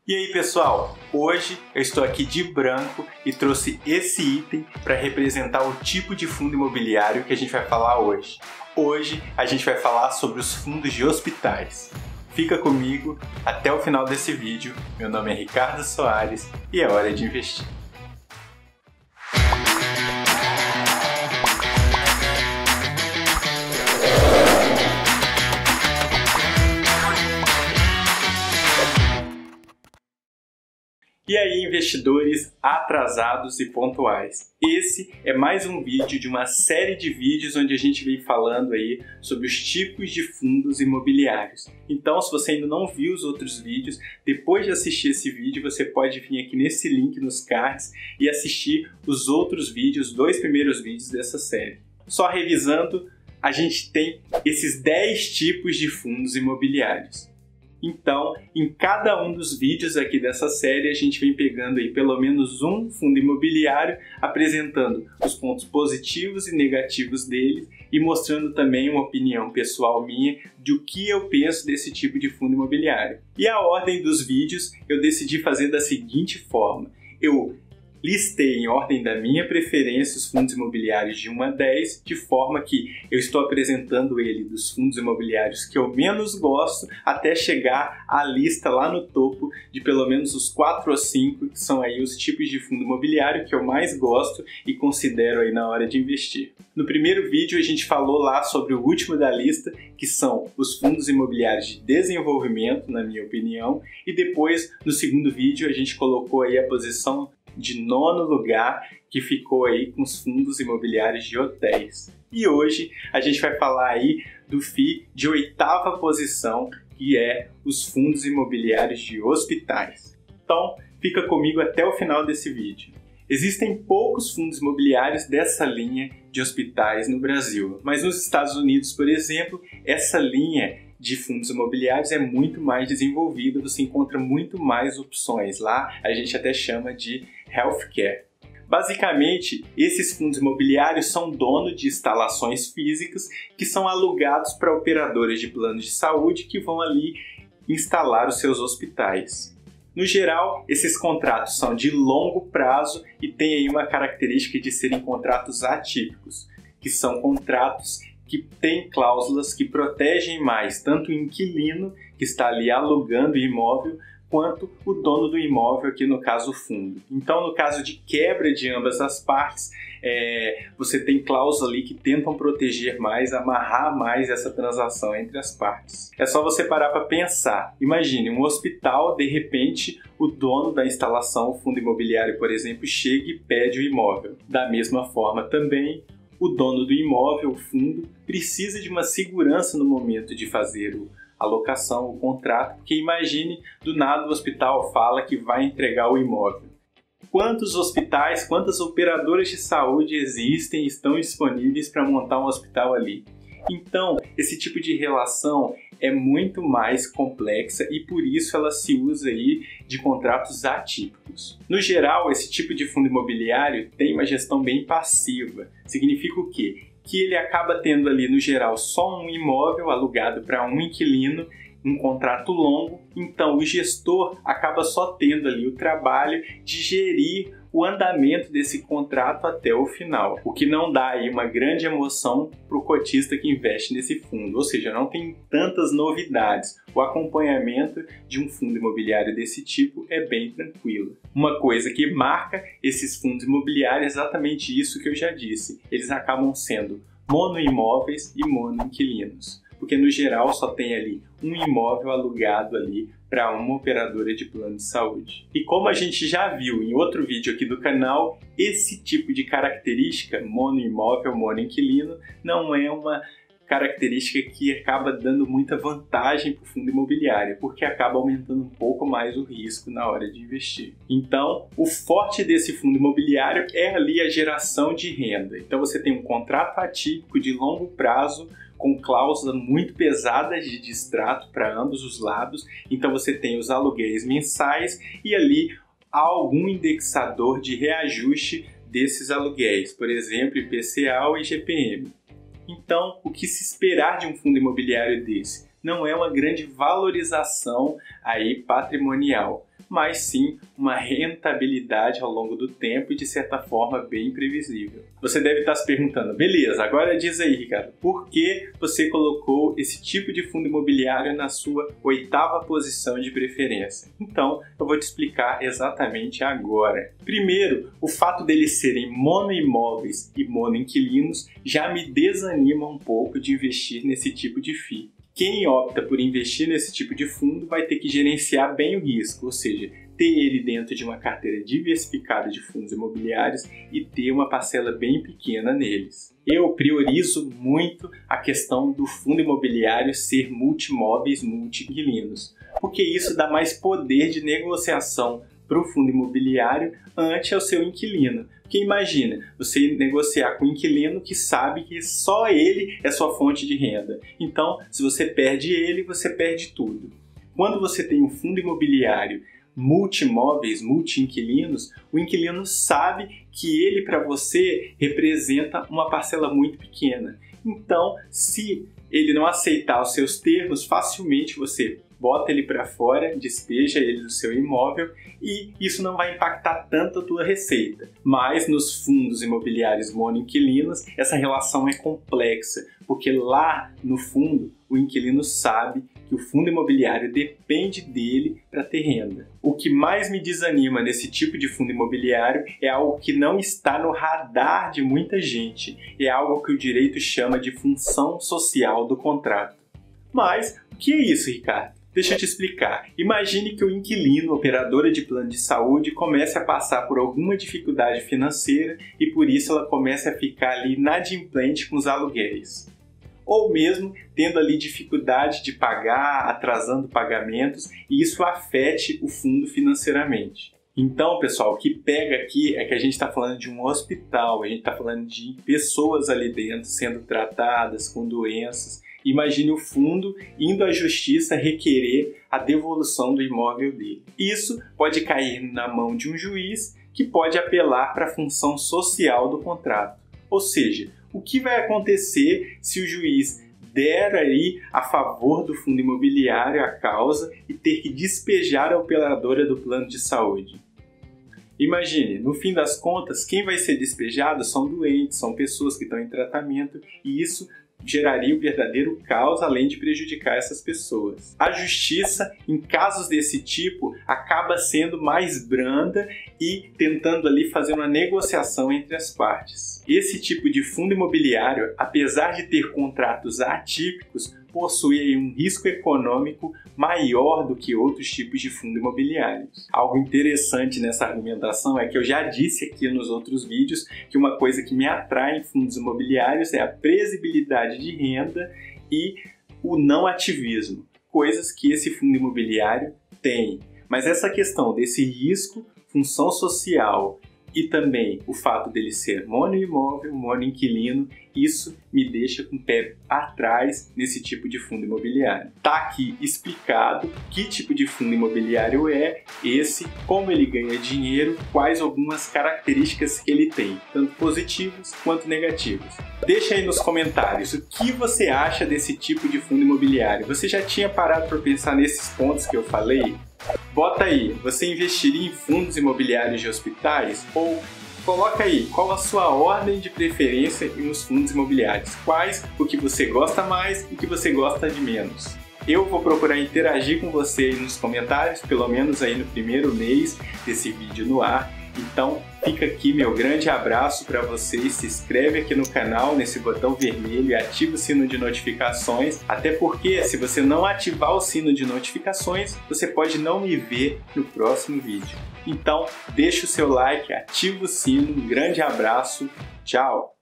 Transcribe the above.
E aí pessoal, hoje eu estou aqui de branco e trouxe esse item para representar o tipo de fundo imobiliário que a gente vai falar hoje. Hoje a gente vai falar sobre os fundos de hospitais. Fica comigo até o final desse vídeo. Meu nome é Ricardo Soares e é hora de investir. E aí, investidores atrasados e pontuais. Esse é mais um vídeo de uma série de vídeos onde a gente vem falando aí sobre os tipos de fundos imobiliários. Então, se você ainda não viu os outros vídeos, depois de assistir esse vídeo, você pode vir aqui nesse link nos cards e assistir os outros vídeos, os 2 primeiros vídeos dessa série. Só revisando, a gente tem esses 10 tipos de fundos imobiliários. Então, em cada um dos vídeos aqui dessa série, a gente vem pegando aí pelo menos um fundo imobiliário, apresentando os pontos positivos e negativos deles e mostrando também uma opinião pessoal minha de o que eu penso desse tipo de fundo imobiliário. E a ordem dos vídeos eu decidi fazer da seguinte forma: eu listei em ordem da minha preferência os fundos imobiliários de 1 a 10, de forma que eu estou apresentando ele dos fundos imobiliários que eu menos gosto, até chegar à lista lá no topo de pelo menos os 4 ou 5, que são aí os tipos de fundo imobiliário que eu mais gosto e considero aí na hora de investir. No primeiro vídeo a gente falou lá sobre o último da lista, que são os fundos imobiliários de desenvolvimento, na minha opinião, e depois no segundo vídeo a gente colocou aí a posição de 9º lugar, que ficou aí com os fundos imobiliários de hotéis. E hoje a gente vai falar aí do FII de 8ª posição, que é os fundos imobiliários de hospitais. Então, fica comigo até o final desse vídeo. Existem poucos fundos imobiliários dessa linha de hospitais no Brasil, mas nos Estados Unidos, por exemplo, essa linha de fundos imobiliários é muito mais desenvolvida, você encontra muito mais opções. Lá a gente até chama de healthcare. Basicamente, esses fundos imobiliários são donos de instalações físicas que são alugados para operadoras de planos de saúde que vão ali instalar os seus hospitais. No geral, esses contratos são de longo prazo e têm aí uma característica de serem contratos atípicos, que são contratos que têm cláusulas que protegem mais tanto o inquilino, que está ali alugando o imóvel, quanto o dono do imóvel, aqui no caso o fundo. Então, no caso de quebra de ambas as partes, você tem cláusulas ali que tentam proteger mais, amarrar mais essa transação entre as partes. É só você parar para pensar. Imagine um hospital, de repente, o dono da instalação, o fundo imobiliário, por exemplo, chega e pede o imóvel. Da mesma forma também, o dono do imóvel, o fundo, precisa de uma segurança no momento de fazer a locação, o contrato, porque imagine, do nada o hospital fala que vai entregar o imóvel. Quantos hospitais, quantas operadoras de saúde existem e estão disponíveis para montar um hospital ali? Então, esse tipo de relação é muito mais complexa e por isso ela se usa aí de contratos atípicos. No geral, esse tipo de fundo imobiliário tem uma gestão bem passiva. Significa o quê? Que ele acaba tendo ali, no geral, só um imóvel alugado para um inquilino, um contrato longo, então o gestor acaba só tendo ali o trabalho de gerir o andamento desse contrato até o final, o que não dá aí uma grande emoção para o cotista que investe nesse fundo, ou seja, não tem tantas novidades. O acompanhamento de um fundo imobiliário desse tipo é bem tranquilo. Uma coisa que marca esses fundos imobiliários é exatamente isso que eu já disse, eles acabam sendo monoimóveis e monoinquilinos, porque no geral só tem ali um imóvel alugado ali para uma operadora de plano de saúde. E como a gente já viu em outro vídeo aqui do canal, esse tipo de característica, monoimóvel, monoinquilino, não é uma característica que acaba dando muita vantagem para o fundo imobiliário, porque acaba aumentando um pouco mais o risco na hora de investir. Então, o forte desse fundo imobiliário é ali a geração de renda. Então, você tem um contrato atípico de longo prazo, com cláusulas muito pesadas de distrato para ambos os lados. Então, você tem os aluguéis mensais e ali há algum indexador de reajuste desses aluguéis, por exemplo, IPCA ou IGPM. Então, o que se esperar de um fundo imobiliário desse? Não é uma grande valorização aí patrimonial, mas sim uma rentabilidade ao longo do tempo e de certa forma bem previsível. Você deve estar se perguntando, beleza, agora diz aí, Ricardo, por que você colocou esse tipo de fundo imobiliário na sua 8ª posição de preferência? Então, eu vou te explicar exatamente agora. Primeiro, o fato deles serem monoimóveis e monoinquilinos já me desanima um pouco de investir nesse tipo de FII. Quem opta por investir nesse tipo de fundo vai ter que gerenciar bem o risco, ou seja, ter ele dentro de uma carteira diversificada de fundos imobiliários e ter uma parcela bem pequena neles. Eu priorizo muito a questão do fundo imobiliário ser multimóveis, multi-inquilinos, porque isso dá mais poder de negociação para o fundo imobiliário ante ao seu inquilino. Porque imagina, você negociar com um inquilino que sabe que só ele é sua fonte de renda. Então, se você perde ele, você perde tudo. Quando você tem um fundo imobiliário multimóveis, multi-inquilinos, o inquilino sabe que ele para você representa uma parcela muito pequena. Então, se ele não aceitar os seus termos, facilmente você bota ele para fora, despeja ele do seu imóvel e isso não vai impactar tanto a tua receita. Mas nos fundos imobiliários monoinquilinos, essa relação é complexa, porque lá no fundo o inquilino sabe que o fundo imobiliário depende dele para ter renda. O que mais me desanima nesse tipo de fundo imobiliário é algo que não está no radar de muita gente, é algo que o direito chama de função social do contrato. Mas o que é isso, Ricardo? Deixa eu te explicar. Imagine que o inquilino, operadora de plano de saúde, comece a passar por alguma dificuldade financeira e por isso ela comece a ficar ali inadimplente com os aluguéis. Ou mesmo tendo ali dificuldade de pagar, atrasando pagamentos e isso afete o fundo financeiramente. Então, pessoal, o que pega aqui é que a gente está falando de um hospital, a gente está falando de pessoas ali dentro sendo tratadas com doenças. Imagine o fundo indo à justiça requerer a devolução do imóvel dele. Isso pode cair na mão de um juiz que pode apelar para a função social do contrato. Ou seja, o que vai acontecer se o juiz der aí a favor do fundo imobiliário a causa e ter que despejar a operadora do plano de saúde? Imagine, no fim das contas, quem vai ser despejado são doentes, são pessoas que estão em tratamento e isso geraria um verdadeiro caos, além de prejudicar essas pessoas. A justiça, em casos desse tipo, acaba sendo mais branda e tentando ali fazer uma negociação entre as partes. Esse tipo de fundo imobiliário, apesar de ter contratos atípicos, possui um risco econômico maior do que outros tipos de fundo imobiliários. Algo interessante nessa argumentação é que eu já disse aqui nos outros vídeos que uma coisa que me atrai em fundos imobiliários é a previsibilidade de renda e o não ativismo, coisas que esse fundo imobiliário tem. Mas essa questão desse risco, função social e também o fato dele ser monoimóvel, monoinquilino, isso me deixa com o pé atrás nesse tipo de fundo imobiliário. Tá aqui explicado que tipo de fundo imobiliário é esse, como ele ganha dinheiro, quais algumas características que ele tem, tanto positivas quanto negativas. Deixa aí nos comentários o que você acha desse tipo de fundo imobiliário. Você já tinha parado para pensar nesses pontos que eu falei? Bota aí, você investiria em fundos imobiliários de hospitais? Ou coloca aí, qual a sua ordem de preferência nos fundos imobiliários? Quais o que você gosta mais e o que você gosta de menos? Eu vou procurar interagir com você aí nos comentários, pelo menos aí no primeiro mês desse vídeo no ar. Então fica aqui meu grande abraço para vocês, se inscreve aqui no canal, nesse botão vermelho e ativa o sino de notificações, até porque se você não ativar o sino de notificações, você pode não me ver no próximo vídeo. Então deixa o seu like, ativa o sino, um grande abraço, tchau!